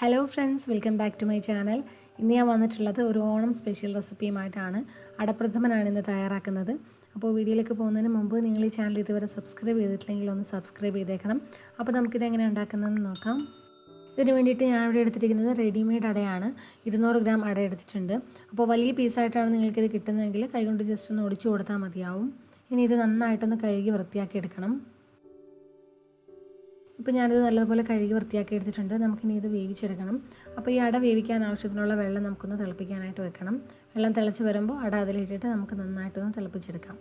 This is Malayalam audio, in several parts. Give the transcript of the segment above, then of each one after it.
Hello friends, welcome back to my channel. ഇന്ന് ഞാൻ വന്നിട്ടുള്ളത് ഒരു ഓണം സ്പെഷ്യൽ റെസിപ്പിയുമായിട്ടാണ്. അടപ്രഥമനാണ് ഇന്ന് തയ്യാറാക്കുന്നത്. അപ്പോൾ വീഡിയോയിലേക്ക് പോകുന്നതിന് മുമ്പ് നിങ്ങൾ ഈ ചാനൽ ഇതുവരെ സബ്സ്ക്രൈബ് ചെയ്തിട്ടില്ലെങ്കിൽ ഒന്ന് സബ്സ്ക്രൈബ് ചെയ്തേക്കണം. അപ്പോൾ നമുക്കിത് എങ്ങനെ ഉണ്ടാക്കുന്നതെന്ന് നോക്കാം. ഇതിന് വേണ്ടിയിട്ട് ഞാനിവിടെ എടുത്തിരിക്കുന്നത് റെഡിമെയ്ഡ് അടയാണ്. 200 ഗ്രാം അട എടുത്തിട്ടുണ്ട്. അപ്പോൾ വലിയ പീസായിട്ടാണ് നിങ്ങൾക്കിത് കിട്ടുന്നതെങ്കിൽ കൈകൊണ്ട് ജസ്റ്റ് ഒന്ന് ഒടിച്ചു കൊടുത്താൽ മതിയാവും. ഇനി ഇത് നന്നായിട്ടൊന്ന് കഴുകി വൃത്തിയാക്കി എടുക്കണം. ഇപ്പോൾ ഞാനിത് നല്ലതുപോലെ കഴുകി വൃത്തിയാക്കി എടുത്തിട്ടുണ്ട്. നമുക്കിനി ഇത് വേവിച്ചെടുക്കണം. അപ്പോൾ ഈ അട വേവിക്കാൻ ആവശ്യത്തിനുള്ള വെള്ളം നമുക്കൊന്ന് തിളപ്പിക്കാനായിട്ട് വെക്കണം. വെള്ളം തിളച്ച് വരുമ്പോൾ അട അതിലിട്ടിട്ട് നമുക്ക് നന്നായിട്ടൊന്ന് തിളപ്പിച്ചെടുക്കാം.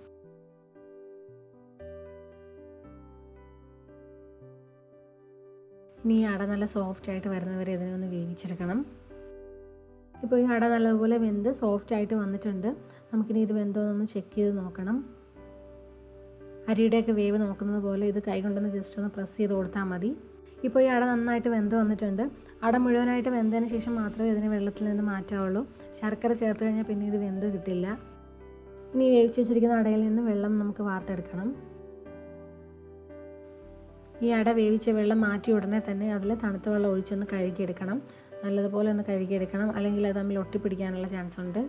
ഇനി ഈ അട നല്ല സോഫ്റ്റായിട്ട് വരുന്നവരെ ഇതിനെ ഒന്ന് വേവിച്ചെടുക്കണം. ഇപ്പോൾ ഈ അട നല്ലതുപോലെ വെന്ത് സോഫ്റ്റായിട്ട് വന്നിട്ടുണ്ട്. നമുക്കിനി ഇത് വെന്തോന്നൊന്ന് ചെക്ക് ചെയ്ത് നോക്കണം. അരിയുടെയൊക്കെ വേവ് നോക്കുന്നത് പോലെ ഇത് കൈകൊണ്ടൊന്ന് ജസ്റ്റ് ഒന്ന് പ്രസ് ചെയ്ത് കൊടുത്താൽ മതി. ഇപ്പോൾ ഈ അട നന്നായിട്ട് വെന്ത് വന്നിട്ടുണ്ട്. അട മുഴുവനായിട്ട് വെന്തതിന് ശേഷം മാത്രമേ ഇതിനെ വെള്ളത്തിൽ നിന്ന് മാറ്റാവുള്ളൂ. ശർക്കര ചേർത്ത് കഴിഞ്ഞാൽ പിന്നെ ഇത് വെന്ത് കിട്ടില്ല. ഇനി വേവിച്ച് വെച്ചിരിക്കുന്ന അടയിൽ നിന്ന് വെള്ളം നമുക്ക് വാർത്തെടുക്കണം. ഈ അട വേവിച്ച വെള്ളം മാറ്റി ഉടനെ തന്നെ അതിൽ തണുത്ത വെള്ളം ഒഴിച്ചൊന്ന് കഴുകിയെടുക്കണം. നല്ലതുപോലെ ഒന്ന് കഴുകിയെടുക്കണം, അല്ലെങ്കിൽ അത് തമ്മിൽ ഒട്ടിപ്പിടിക്കാനുള്ള ചാൻസ് ഉണ്ട്.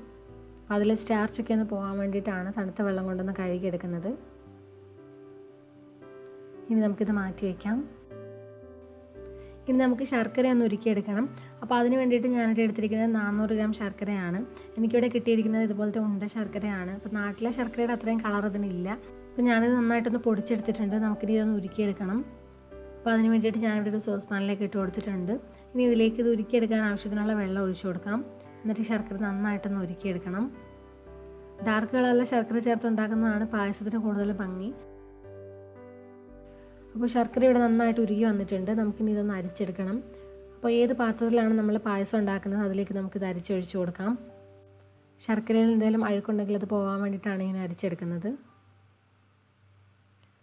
അതിൽ സ്റ്റാർച്ചൊക്കെ ഒന്ന് പോകാൻ വേണ്ടിയിട്ടാണ് തണുത്ത വെള്ളം കൊണ്ടൊന്ന് കഴുകിയെടുക്കുന്നത്. ഇനി നമുക്കിത് മാറ്റി വയ്ക്കാം. ഇനി നമുക്ക് ശർക്കര ഒന്ന് ഉരുക്കിയെടുക്കണം. അപ്പോൾ അതിന് വേണ്ടിയിട്ട് ഞാനിവിടെ എടുത്തിരിക്കുന്നത് 400 ഗ്രാം ശർക്കരയാണ്. എനിക്കിവിടെ കിട്ടിയിരിക്കുന്നത് ഇതുപോലത്തെ ഉണ്ട ശർക്കരയാണ്. അപ്പോൾ നാട്ടിലെ ശർക്കരയുടെ അത്രയും കളർ ഇതിനില്ല. അപ്പോൾ ഞാനിത് നന്നായിട്ടൊന്ന് പൊടിച്ചെടുത്തിട്ടുണ്ട്. നമുക്കിനി ഇതൊന്ന് ഉരുക്കിയെടുക്കണം. അപ്പോൾ അതിന് വേണ്ടിയിട്ട് ഞാനിവിടെ ഒരു സോസ് പാനിലേക്ക് ഇട്ട് കൊടുത്തിട്ടുണ്ട്. ഇനി ഇതിലേക്ക് ഇത് ഉരുക്കിയെടുക്കാൻ ആവശ്യത്തിനുള്ള വെള്ളം ഒഴിച്ചു കൊടുക്കാം. എന്നിട്ട് ശർക്കര നന്നായിട്ടൊന്ന് ഉരുക്കിയെടുക്കണം. ഡാർക്ക് കളറിലെ ശർക്കര ചേർത്തുണ്ടാക്കുന്നതാണ് പായസത്തിന് കൂടുതൽ ഭംഗി. അപ്പോൾ ശർക്കര ഇവിടെ നന്നായിട്ട് ഉരുകി വന്നിട്ടുണ്ട്. നമുക്കിനി ഇതൊന്ന് അരിച്ചെടുക്കണം. അപ്പോൾ ഏത് പാത്രത്തിലാണ് നമ്മൾ പായസം ഉണ്ടാക്കുന്നത് അതിലേക്ക് നമുക്കിത് അരിച്ചൊഴിച്ച് കൊടുക്കാം. ശർക്കരയിൽ എന്തെങ്കിലും അഴുക്കുണ്ടെങ്കിൽ അത് പോകാൻ വേണ്ടിയിട്ടാണ് ഇങ്ങനെ അരിച്ചെടുക്കുന്നത്.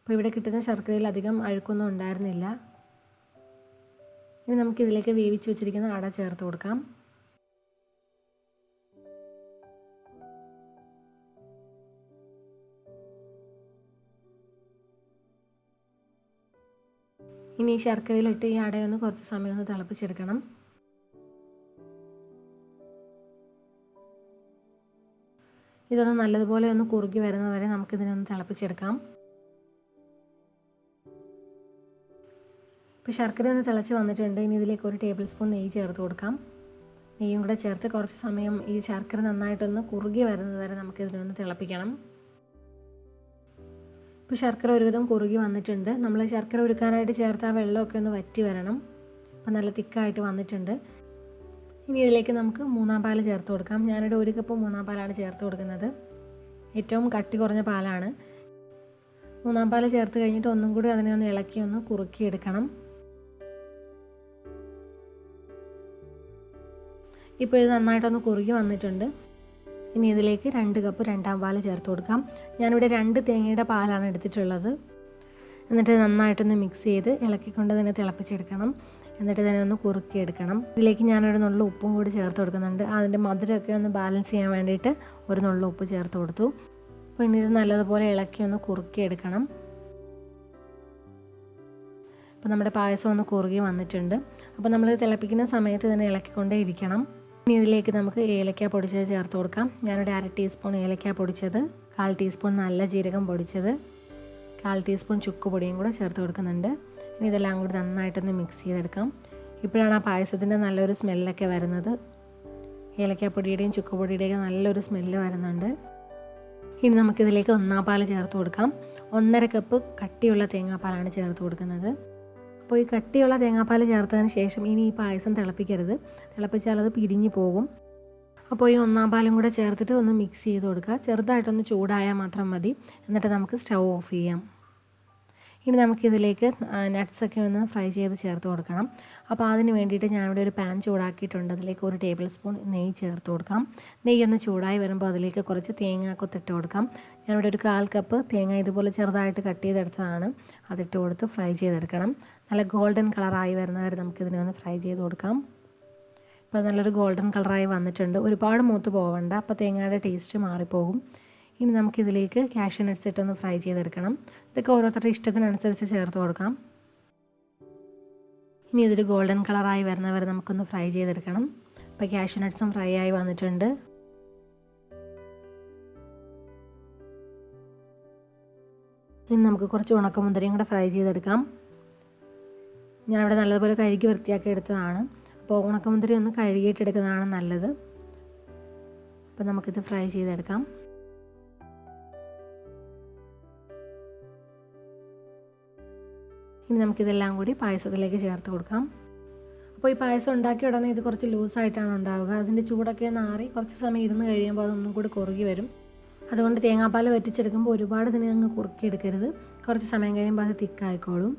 അപ്പോൾ ഇവിടെ കിട്ടുന്ന ശർക്കരയിൽ അധികം അഴുക്കൊന്നും ഉണ്ടായിരുന്നില്ല. ഇനി നമുക്കിതിലേക്ക് വേവിച്ച് വെച്ചിരിക്കുന്ന അട ചേർത്ത് കൊടുക്കാം. ഇനി ഈ ശർക്കരയിലിട്ട് ഈ അടയൊന്ന് കുറച്ച് സമയം ഒന്ന് തിളപ്പിച്ചെടുക്കണം. ഇതൊന്ന് നല്ലതുപോലെ ഒന്ന് കുറുകി വരുന്നവരെ നമുക്കിതിനൊന്ന് തിളപ്പിച്ചെടുക്കാം. ഇപ്പോൾ ശർക്കര ഒന്ന് തിളച്ച് വന്നിട്ടുണ്ട്. ഇനി ഇതിലേക്ക് 1 ടേബിൾ സ്പൂൺ നെയ്യ് ചേർത്ത് കൊടുക്കാം. നെയ്യും കൂടെ ചേർത്ത് കുറച്ച് സമയം ഈ ശർക്കര നന്നായിട്ടൊന്ന് കുറുകി വരുന്നത് വരെ നമുക്കിതിനൊന്ന് തിളപ്പിക്കണം. ഇപ്പോൾ ശർക്കര ഒരുവിധം കുറുകി വന്നിട്ടുണ്ട്. നമ്മൾ ശർക്കര ഉരുക്കാനായിട്ട് ചേർത്ത ആ വെള്ളമൊക്കെ ഒന്ന് വറ്റി വരണം. അപ്പോൾ നല്ല തിക്കായിട്ട് വന്നിട്ടുണ്ട്. ഇനി ഇതിലേക്ക് നമുക്ക് 3-ാം പാൽ ചേർത്ത് കൊടുക്കാം. ഞാനിവിടെ 1 കപ്പ് 3-ാം പാലാണ് ചേർത്ത് കൊടുക്കുന്നത്. ഏറ്റവും കട്ടി കുറഞ്ഞ പാലാണ്. 3-ാം പാൽ ചേർത്ത് കഴിഞ്ഞിട്ട് ഒന്നും കൂടി അതിനെ ഒന്ന് ഇളക്കി ഒന്ന് കുറുക്കിയെടുക്കണം. ഇപ്പോൾ ഇത് നന്നായിട്ടൊന്ന് കുറുകി വന്നിട്ടുണ്ട്. ഇനി ഇതിലേക്ക് 2 കപ്പ് 2-ാം പാൽ ചേർത്ത് കൊടുക്കാം. ഞാനിവിടെ 2 തേങ്ങയുടെ പാലാണ് എടുത്തിട്ടുള്ളത്. എന്നിട്ട് നന്നായിട്ടൊന്ന് മിക്സ് ചെയ്ത് ഇളക്കിക്കൊണ്ട് തന്നെ തിളപ്പിച്ചെടുക്കണം. എന്നിട്ട് തന്നെ ഒന്ന് കുറുക്കിയെടുക്കണം. ഇതിലേക്ക് ഞാനൊരു നുള്ളു ഉപ്പും കൂടി ചേർത്ത് കൊടുക്കുന്നുണ്ട്. അതിൻ്റെ മധുരമൊക്കെ ഒന്ന് ബാലൻസ് ചെയ്യാൻ വേണ്ടിയിട്ട് ഒരു നുള്ളു ഉപ്പ് ചേർത്ത് കൊടുത്തു. അപ്പോൾ ഇനി ഇത് നല്ലതുപോലെ ഇളക്കി ഒന്ന് കുറുക്കിയെടുക്കണം. അപ്പോൾ നമ്മുടെ പായസം ഒന്ന് കുറുകി വന്നിട്ടുണ്ട്. അപ്പോൾ നമ്മൾ തിളപ്പിക്കുന്ന സമയത്ത് തന്നെ ഇളക്കിക്കൊണ്ടേ ഇരിക്കണം. ഇനി ഇതിലേക്ക് നമുക്ക് ഏലക്ക പൊടിച്ചത് ചേർത്ത് കൊടുക്കാം. ഞാനിവിടെ 1/2 ടീസ്പൂൺ ഏലക്ക പൊടിച്ചത്, 1/4 ടീസ്പൂൺ നല്ല ജീരകം പൊടിച്ചത്, 1/4 ടീസ്പൂൺ ചുക്ക് പൊടിയും കൂടെ ചേർത്ത് കൊടുക്കുന്നുണ്ട്. ഇനി ഇതെല്ലാം കൂടി നന്നായിട്ടൊന്ന് മിക്സ് ചെയ്തെടുക്കാം. ഇപ്പോഴാണ് ആ പായസത്തിൻ്റെ നല്ലൊരു സ്മെല്ലൊക്കെ വരുന്നത്. ഏലക്കാപ്പൊടിയുടെയും ചുക്ക് പൊടിയുടെയൊക്കെ നല്ലൊരു സ്മെല്ല് വരുന്നുണ്ട്. ഇനി നമുക്കിതിലേക്ക് 1-ാം പാൽ ചേർത്ത് കൊടുക്കാം. 1.5 കപ്പ് കട്ടിയുള്ള തേങ്ങാപ്പാലാണ് ചേർത്ത് കൊടുക്കുന്നത്. അപ്പോൾ ഈ കട്ടിയുള്ള തേങ്ങാപ്പാൽ ചേർത്തതിന് ശേഷം ഇനി ഈ പായസം തിളപ്പിക്കരുത്. തിളപ്പിച്ചാൽ അത് പിരിഞ്ഞു പോകും. അപ്പോൾ ഈ 1-ാം പാലും കൂടെ ചേർത്തിട്ട് ഒന്ന് മിക്സ് ചെയ്ത് കൊടുക്കുക. ചെറുതായിട്ടൊന്ന് ചൂടായാൽ മാത്രം മതി. എന്നിട്ട് നമുക്ക് സ്റ്റൗ ഓഫ് ചെയ്യാം. ഇനി നമുക്കിതിലേക്ക് നട്ട്സൊക്കെ ഒന്ന് ഫ്രൈ ചെയ്ത് ചേർത്ത് കൊടുക്കണം. അപ്പോൾ അതിന് വേണ്ടിയിട്ട് ഞാനിവിടെ ഒരു പാൻ ചൂടാക്കിയിട്ടുണ്ട്. അതിലേക്ക് 1 ടേബിൾ സ്പൂൺ നെയ്യ് ചേർത്ത് കൊടുക്കാം. നെയ്യ് ഒന്ന് ചൂടായി വരുമ്പോൾ അതിലേക്ക് കുറച്ച് തേങ്ങാക്കൊത്തിട്ട് കൊടുക്കാം. ഞാനിവിടെ ഒരു 1/4 കപ്പ് തേങ്ങ ഇതുപോലെ ചെറുതായിട്ട് കട്ട് ചെയ്തെടുത്തതാണ്. അതിട്ട് കൊടുത്ത് ഫ്രൈ ചെയ്തെടുക്കണം. നല്ല ഗോൾഡൻ കളറായി വരുന്നവരെ നമുക്കിതിനെ ഒന്ന് ഫ്രൈ ചെയ്ത് കൊടുക്കാം. ഇപ്പോൾ നല്ലൊരു ഗോൾഡൻ കളറായി വന്നിട്ടുണ്ട്. ഒരുപാട് മൂത്ത് പോകണ്ട, അപ്പോൾ തേങ്ങയുടെ ടേസ്റ്റ് മാറിപ്പോകും. ഇനി നമുക്കിതിലേക്ക് കാഷ്യൂ നട്ട്സ് ഇട്ടൊന്ന് ഫ്രൈ ചെയ്തെടുക്കണം. ഇതൊക്കെ ഓരോരുത്തരുടെ ഇഷ്ടത്തിനനുസരിച്ച് ചേർത്ത് കൊടുക്കാം. ഇനി ഇതൊരു ഗോൾഡൻ കളറായി വരുന്നവരെ നമുക്കൊന്ന് ഫ്രൈ ചെയ്തെടുക്കണം. അപ്പോൾ കാഷ്യൂ നട്ട്സും ഫ്രൈ ആയി വന്നിട്ടുണ്ട്. ഇനി നമുക്ക് കുറച്ച് ഉണക്കമുന്തിരിയും കൂടെ ഫ്രൈ ചെയ്തെടുക്കാം. ഞാനിവിടെ നല്ലതുപോലെ കഴുകി വൃത്തിയാക്കി എടുത്തതാണ്. അപ്പോൾ ഉണക്കമുന്തിരി ഒന്ന് കഴുകിയിട്ടെടുക്കുന്നതാണ് നല്ലത്. അപ്പോൾ നമുക്കിത് ഫ്രൈ ചെയ്തെടുക്കാം. ഇനി നമുക്കിതെല്ലാം കൂടി പായസത്തിലേക്ക് ചേർത്ത് കൊടുക്കാം. അപ്പോൾ ഈ പായസം ഉണ്ടാക്കിയ ഉടനെ ഇത് കുറച്ച് ലൂസായിട്ടാണ് ഉണ്ടാവുക. അതിൻ്റെ ചൂടൊക്കെ നാറി കുറച്ച് സമയം ഇരുന്ന് കഴിയുമ്പോൾ അതൊന്നും കൂടി കുറുകി വരും. അതുകൊണ്ട് തേങ്ങാപ്പാൽ വറ്റിച്ചെടുക്കുമ്പോൾ ഒരുപാട് ഇതിനെ അങ്ങ് കുറുക്കിയെടുക്കരുത്. കുറച്ച് സമയം കഴിയുമ്പോൾ അത് തിക്കായിക്കോളും.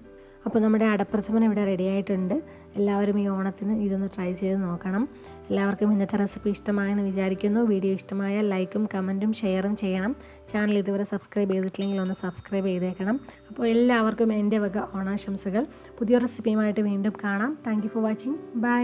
അപ്പോൾ നമ്മുടെ അടപ്രഥമൻ ഇവിടെ റെഡി ആയിട്ടുണ്ട്. എല്ലാവരും ഈ ഓണത്തിന് ഇതൊന്ന് ട്രൈ ചെയ്ത് നോക്കണം. എല്ലാവർക്കും ഇന്നത്തെ റെസിപ്പി ഇഷ്ടമായെന്ന് വിചാരിക്കുന്നു. വീഡിയോ ഇഷ്ടമായാൽ ലൈക്കും കമൻറ്റും ഷെയറും ചെയ്യണം. ചാനൽ ഇതുവരെ സബ്സ്ക്രൈബ് ചെയ്തിട്ടില്ലെങ്കിൽ ഒന്ന് സബ്സ്ക്രൈബ് ചെയ്തേക്കണം. അപ്പോൾ എല്ലാവർക്കും എൻ്റെ വക ഓണാശംസകൾ. പുതിയ റെസിപ്പിയുമായിട്ട് വീണ്ടും കാണാം. Thank you for watching. By.